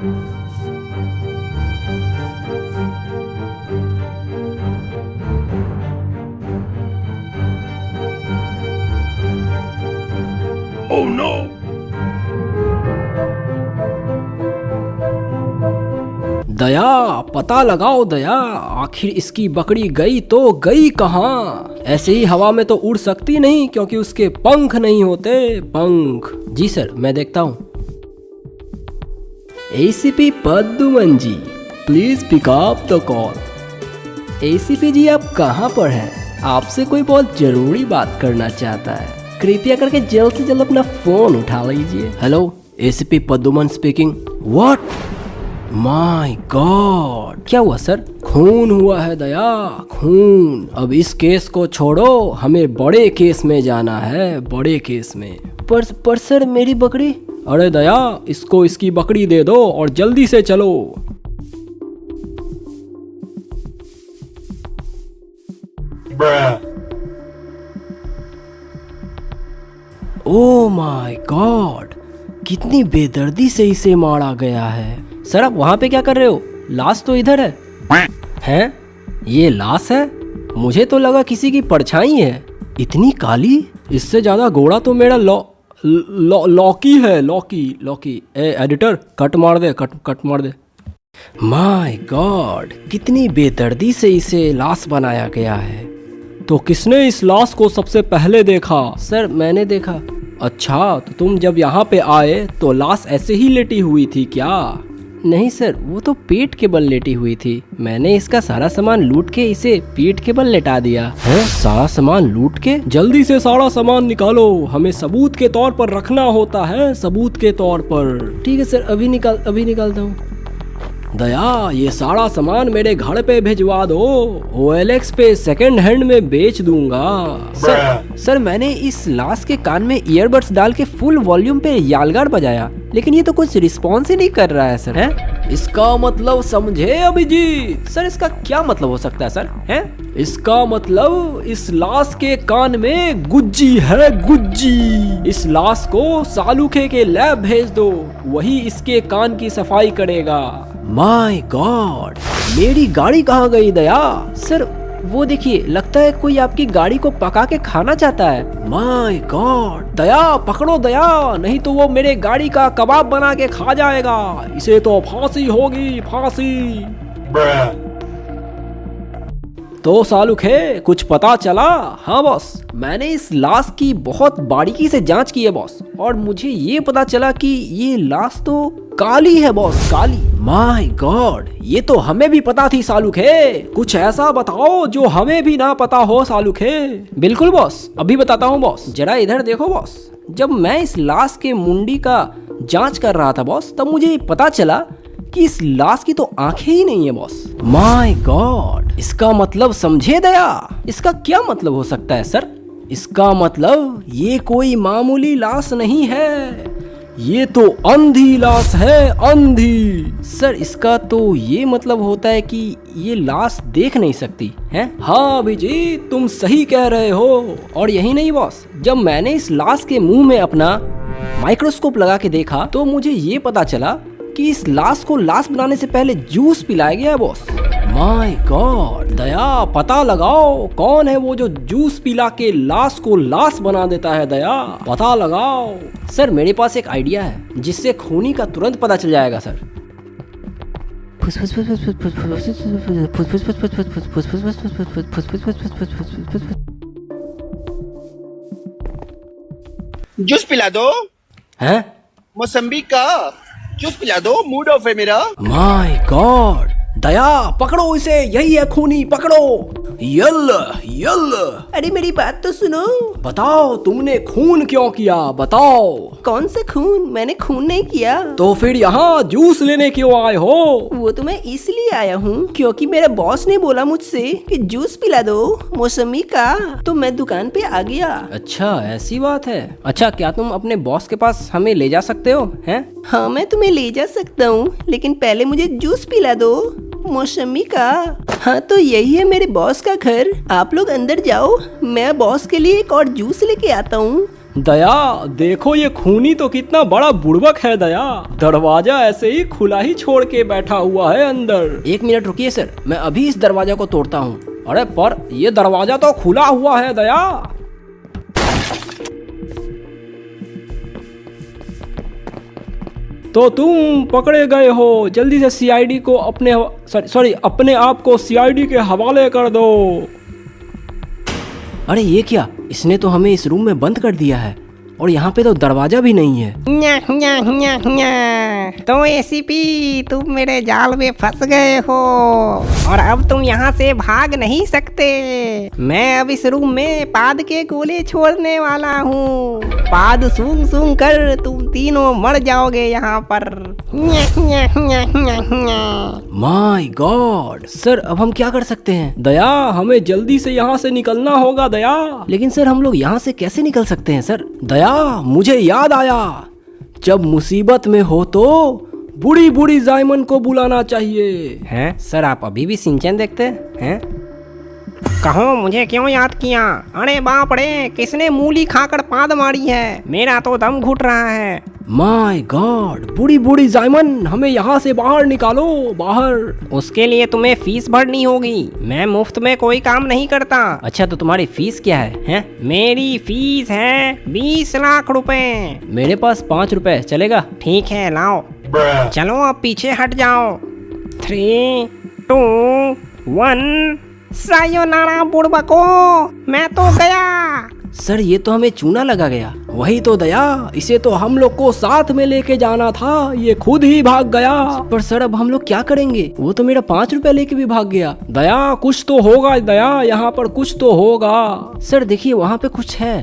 Oh no! दया, पता लगाओ दया, आखिर इसकी बकरी गई तो गई कहाँ? ऐसे ही हवा में तो उड़ सकती नहीं क्योंकि उसके पंख नहीं होते, पंख। जी सर, मैं देखता हूँ। ACP Pradyuman ji, please pick up the call. ACP ji, आप कहाँ पर हैं? आपसे कोई बहुत जरूरी बात करना चाहता है, कृपया करके जल्द से जल्द अपना फोन उठा लीजिए। Hello, ACP Pradyuman speaking. What? My god, क्या हुआ सर? खून हुआ है दया, खून। अब इस केस को छोड़ो, हमें बड़े केस में जाना है, बड़े केस में। पर सर, मेरी बकरी। अरे दया, इसको इसकी बकरी दे दो और जल्दी से चलो। ओ माय गॉड, कितनी बेदर्दी से इसे मारा गया है। सर, आप वहाँ पे क्या कर रहे हो? लाश तो इधर है। हैं? ये लाश है? मुझे तो लगा किसी की परछाई है। इतनी काली? इससे ज्यादा गोरा तो मेरा लॉकी है, लॉकी। एडिटर, कट मार दे, कट मार दे। माय गॉड, कितनी बेदर्दी से इसे लाश बनाया गया है। तो किसने इस लाश को सबसे पहले देखा? सर, मैंने देखा। अच्छा, तो तुम जब यहाँ पे आए तो लाश ऐसे ही लेटी हुई थी क्या? नहीं सर, वो तो पेट के बल लेटी हुई थी। मैंने इसका सारा सामान लूट के इसे पेट के बल लेटा दिया है। सारा सामान लूट के? जल्दी से सारा सामान निकालो, हमें सबूत के तौर पर रखना होता है, सबूत के तौर पर। ठीक है सर, अभी निकालता हूँ। दया, ये सारा सामान मेरे घर पे भिजवा दो, OLX पे सेकंड हैंड में बेच दूंगा। सर, मैंने इस लाश के कान में ईयरबड्स डाल के फुल वॉल्यूम पे यालगार बजाया, लेकिन ये तो कुछ रिस्पॉन्स ही नहीं कर रहा है सर। है? इसका मतलब समझे अभिजीत? सर, इसका क्या मतलब हो सकता है सर? है? इसका मतलब इस लाश के कान में गुज्जी है, गुज्जी। इस लाश को सालूखे के लैब भेज दो, वही इसके कान की सफाई करेगा। माय गॉड, मेरी गाड़ी कहाँ गई दया? सर, वो देखिए, लगता है कोई आपकी गाड़ी को पका के खाना चाहता है। माय गॉड, दया पकड़ो दया, नहीं तो वो मेरे गाड़ी का कबाब बना के खा जाएगा। इसे तो फांसी होगी, फांसी। तो सालुखे, कुछ पता चला? हाँ बॉस, मैंने इस लाश की बहुत बारीकी से जांच की है बॉस, और मुझे ये पता चला कि ये लाश तो काली है बॉस, काली। माय गॉड, ये तो हमें भी पता थी सालुखे। कुछ ऐसा बताओ जो हमें भी ना पता हो सालुखे। बिल्कुल बॉस, अभी बताता हूँ बॉस, जरा इधर देखो बॉस। जब मैं इस लाश के मुंडी का जांच कर रहा था बॉस, तब मुझे पता चला कि इस लाश की तो आंखें ही नहीं है बॉस। माय गॉड, इसका मतलब समझे दया? इसका क्या मतलब हो सकता है सर? इसका मतलब ये कोई मामूली लाश नहीं है, ये तो अंधी लाश है, अंधी। सर, इसका तो ये मतलब होता है कि ये लाश देख नहीं सकती है। हाँ अभिजीत, तुम सही कह रहे हो। और यही नहीं बॉस, जब मैंने इस लाश के मुंह में अपना माइक्रोस्कोप लगा के देखा तो मुझे ये पता चला कि इस लाश को लाश बनाने से पहले जूस पिलाया गया है बॉस। माय गॉड, दया पता लगाओ कौन है वो जो जूस पिला के लाश को लाश बना देता है। दया, पता लगाओ। सर, मेरे पास एक आइडिया है जिससे खूनी का तुरंत पता चल जाएगा सर। जूस पिला दो। हैं? मौसम्बी का जूस पिला दो, मूड ऑफ है मेरा। माय गॉड, दया पकड़ो इसे, यही है खूनी, पकड़ो। Yalla Yalla. अरे मेरी बात तो सुनो। बताओ, तुमने खून क्यों किया? बताओ। कौन सा खून? मैंने खून नहीं किया। तो फिर यहाँ जूस लेने क्यों आए हो? वो तो मैं इसलिए आया हूँ क्योंकि मेरा बॉस ने बोला मुझसे कि जूस पिला दो मौसमी का, तो मैं दुकान पे आ गया। अच्छा, ऐसी बात है। अच्छा, क्या तुम अपने बॉस के पास हमें ले जा सकते हो? हैं? हाँ, मैं तुम्हें ले जा सकता हूँ, लेकिन पहले मुझे जूस पिला दो मौसमी का। हाँ, तो यही है मेरे बॉस का घर। आप लोग अंदर जाओ, मैं बॉस के लिए एक और जूस लेके आता हूँ। दया देखो ये खूनी तो कितना बड़ा बुड़बक है दया, दरवाजा ऐसे ही खुला ही छोड़ के बैठा हुआ है अंदर। 1 मिनट रुकिए सर, मैं अभी इस दरवाजा को तोड़ता हूँ। अरे पर ये दरवाजा तो खुला हुआ है दया। तो तुम पकड़े गए हो, जल्दी से सीआईडी को अपने आप को सीआईडी के हवाले कर दो। अरे ये क्या, इसने तो हमें इस रूम में बंद कर दिया है और यहाँ पे तो दरवाजा भी नहीं है। न्या, न्या, न्या, न्या। तो एसीपी तुम मेरे जाल में फंस गए हो और अब तुम यहाँ से भाग नहीं सकते। मैं अब इस रूम में पाद के गोले छोड़ने वाला हूँ। पाद सूंघ सूंघ कर तुम तीनों मर जाओगे यहाँ पर। न्या, न्या, न्या, न्या, न्या। माय गॉड सर, अब हम क्या कर सकते हैं? दया हमें जल्दी से यहाँ से निकलना होगा दया। लेकिन सर हम लोग यहाँ से कैसे निकल सकते हैं सर? दया मुझे याद आया, जब मुसीबत में हो तो बूढ़ी बूढ़ी जायमन को बुलाना चाहिए। हैं सर, आप अभी भी सिंचन देखते हैं? कहो मुझे क्यों याद किया? अरे बाप रे, किसने मूली खाकर पाद मारी है? मेरा तो दम घुट रहा है। माय गॉड, बूढ़ी बूढ़ी जायमन, हमें यहाँ से बाहर निकालो, बाहर। उसके लिए तुम्हें फीस भरनी होगी। मैं मुफ्त में कोई काम नहीं करता। अच्छा तो तुम्हारी फीस क्या है? हैं? मेरी फीस है 20 लाख रुपए। मेरे पास 5 रुपए, चलेगा? ठीक है लाओ। चलो अब पीछे हट जाओ। 3, 2, 1 सायोनारा बुड़बको, मैं तो गया। सर ये तो हमें चूना लगा गया। वही तो दया, इसे तो हम लोग को साथ में लेके जाना था, ये खुद ही भाग गया। पर सर अब हम लोग क्या करेंगे? वो तो मेरा 5 रुपए लेके भी भाग गया। दया कुछ तो होगा दया, यहाँ पर कुछ तो होगा। सर देखिए वहाँ पे कुछ है।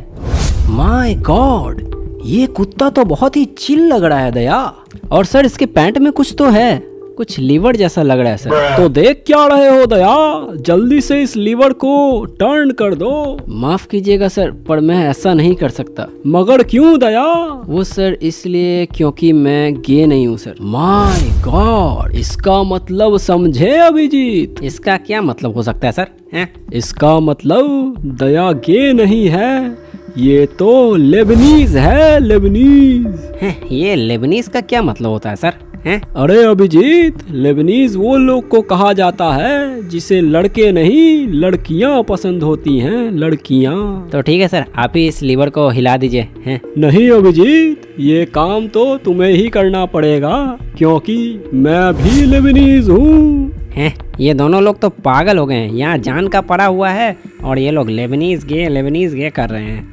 माय गॉड, ये कुत्ता तो बहुत ही चिल लग रहा है दया। और सर इसके पैंट में कुछ तो है, कुछ लीवर जैसा लग रहा है सर। तो देख क्या रहे हो दया, जल्दी से इस लीवर को टर्न कर दो। माफ कीजिएगा सर, पर मैं ऐसा नहीं कर सकता। मगर क्यों दया? वो सर इसलिए क्योंकि मैं गे नहीं हूँ सर। माय गॉड, इसका मतलब समझे अभिजीत? इसका क्या मतलब हो सकता है सर? हैं? इसका मतलब दया गे नहीं है, ये तो लेबनीज है, लेबनीज। ये लेबनीज का क्या मतलब होता है सर? हैं? अरे अभिजीत, लेबनीज वो लोग को कहा जाता है जिसे लड़के नहीं लड़कियां पसंद होती हैं, लड़कियां। तो ठीक है सर, आप ही इस लीवर को हिला दीजिए। हैं? नहीं अभिजीत, ये काम तो तुम्हें ही करना पड़ेगा क्योंकि मैं भी लेबनीज हूँ। हैं? ये दोनों लोग तो पागल हो गए हैं। यहाँ जान का पड़ा हुआ है और ये लोग लेबनीज गे कर रहे हैं।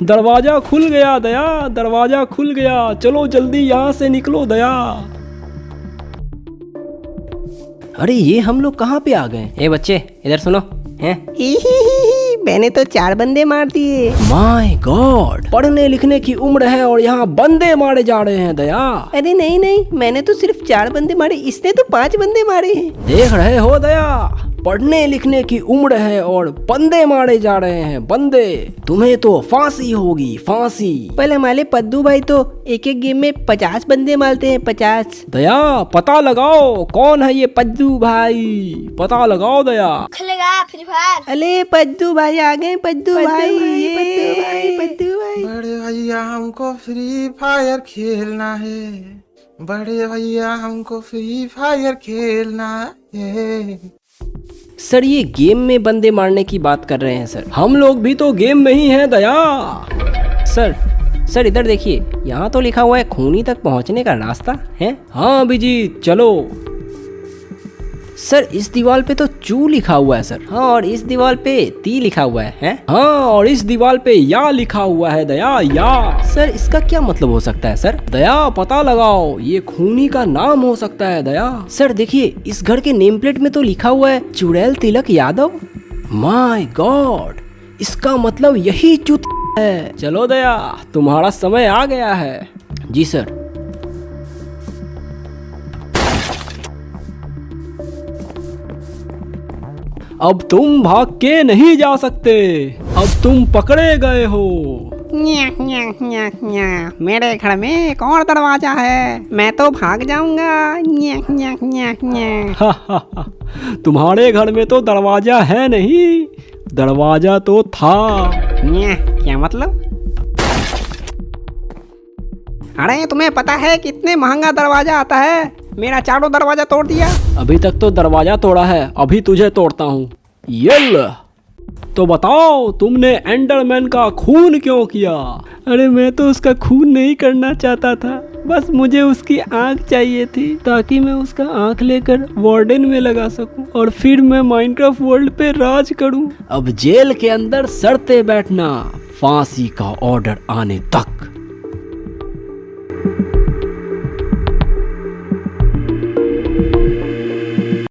दरवाजा खुल गया दया, दरवाजा खुल गया। चलो जल्दी यहाँ से निकलो दया। अरे ये हम लोग कहाँ पे आ गए? ए बच्चे इधर सुनो। हैं? मैंने तो 4 बंदे मार दिए। माय गॉड, पढ़ने लिखने की उम्र है और यहाँ बंदे मारे जा रहे हैं दया। अरे नहीं नहीं, मैंने तो सिर्फ 4 बंदे मारे, इसने तो 5 बंदे मारे हैं। देख रहे हो दया, पढ़ने लिखने की उम्र है और बंदे मारे जा रहे हैं, बंदे। तुम्हें तो फांसी होगी, फांसी। पहले हमारे पद्दू भाई तो एक गेम में 50 बंदे मारते हैं, 50। दया पता लगाओ कौन है ये पद्दू भाई, पता लगाओ दया। खेलेगा फ्री फायर। अरे पद्दू भाई आ गए, पद्दू भाई, पद्दू भाई। बड़े भैया हमको फ्री फायर खेलना है, बड़े भैया हमको फ्री फायर खेलना है। सर ये गेम में बंदे मारने की बात कर रहे हैं सर, हम लोग भी तो गेम में ही हैं दया। सर इधर देखिए, यहाँ तो लिखा हुआ है खूनी तक पहुँचने का रास्ता है। हाँ अभिजीत चलो। सर इस दीवार पे तो चू लिखा हुआ है सर। हाँ, और इस दीवार पे ती लिखा हुआ है? हाँ, और इस दीवार पे या लिखा हुआ है दया, या। सर इसका क्या मतलब हो सकता है सर? दया पता लगाओ, ये खूनी का नाम हो सकता है दया। सर देखिए, इस घर के नेम प्लेट में तो लिखा हुआ है चुड़ैल तिलक यादव। माय गॉड, इसका मतलब यही चुत है। चलो दया, तुम्हारा समय आ गया है। जी सर। अब तुम भाग के नहीं जा सकते, अब तुम पकड़े गए हो। न्या, न्या, न्या, न्या। मेरे घर में एक और दरवाजा है, मैं तो भाग जाऊंगा। न्या, न्या, न्या, न्या। तुम्हारे घर में तो दरवाजा है नहीं, दरवाजा तो था। न्या, क्या मतलब? अरे तुम्हें पता है कितने महंगा दरवाजा आता है? मेरा चारों दरवाजा तोड़ दिया। अभी तक तो दरवाजा तोड़ा है, अभी तुझे तोड़ता हूँ। ये ले। तो बताओ तुमने एंडरमैन का खून क्यों किया? अरे मैं तो उसका खून नहीं करना चाहता था, बस मुझे उसकी आंख चाहिए थी ताकि मैं उसका आंख लेकर वार्डन में लगा सकूं और फिर मैं माइनक्राफ्ट वर्ल्ड पे राज करूं। अब जेल के अंदर सड़ते बैठना फांसी का ऑर्डर आने तक।